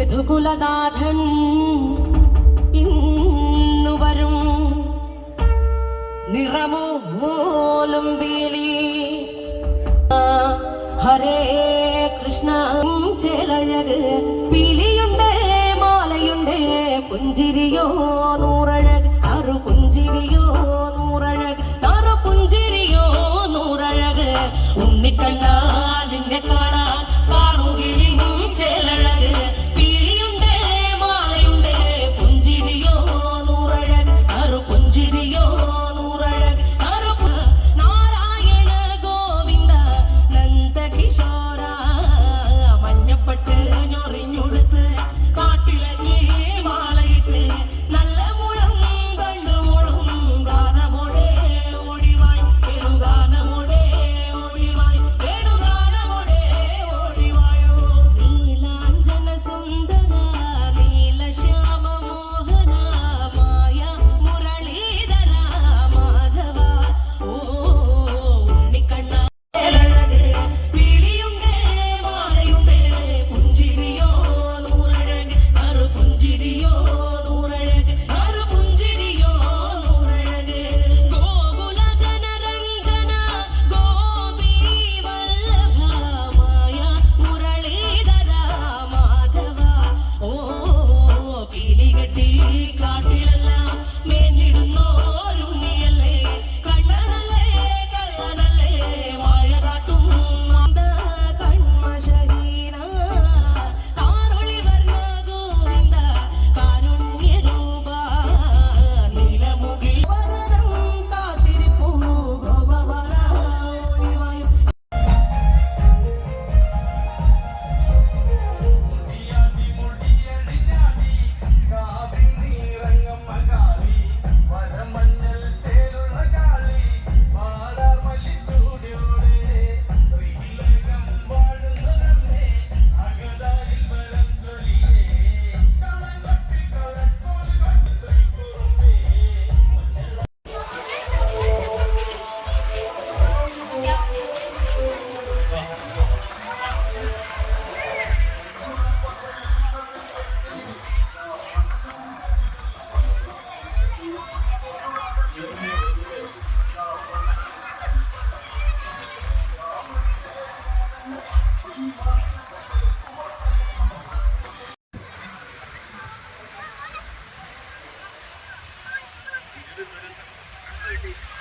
യദുകുലനാഥൻ ഇന്നു വരും നിറമോലും ബീലി ഹരേ കൃഷ്ണ ചേലഴക് പീലിയുണ്ട് മാലയുണ്ട് പുഞ്ചിരിയോ നൂറഴക് അറു പുഞ്ചിരിയോ നൂറഴക് അറു പുഞ്ചിരിയോ നൂറഴക് ഉണ്ണിക്കണ്ണാ നിന്നെ കാണാൻ കാറുകിലും ചേലഴക് പീലിയുണ്ട് മാലയുണ്ട് പുഞ്ചിരിയോ നൂറഴക് അറു പുഞ്ചിരിയോ നൂറഴക് അറു നാരായണ ഗോവിന്ദ നന്ദകിശോര മഞ്ഞപ്പട്ട് ഞൊറിഞ്ഞുടുത്ത് കാട്ടിലങ്ങി മാലയിട്ട് നല്ല മുളം കണ്ടുമുളും ഗാനമോടെ ഓടിവായി വേണുഗാനമോടെ ഓടിവായി വേണുഗാനമോടെ ഓടിവായോ നീലാഞ്ജന സുന്ദര നീലശ്യാമ മോഹന മായ മുരളീധര മാധവ ഓ ഉണ്ണിക്കണ്ണ ചേലഴക് പീലിയുണ്ട് മാലയുണ്ട് പുഞ്ചിരിയോ നൂറഴക് അറു പുഞ്ചിരിയോ നൂറഴക് അറു പുഞ്ചിരിയോ നൂറഴക് ഗോകുല ജനരഞ്ജന ഗോപീ വല്ലഭ മായ മുരളീധര മാധവ ഓ പീലികെട്ടി കാട്ടിലെല്ലാം മേഞ്ഞിടുന്നോരുണ്ണിയല്ലേ കണ്ണനല്ലേ കള്ളനല്ലേ മായ കാട്ടും കൺമശഹീന താരൊളി വർണ്ണ ഗോവിന്ദ കാരുണ്യരൂപ നീലമുഖി വരദം കാത്തിരിപ്പൂ ഗോപവര ഓടിവായു ഇത്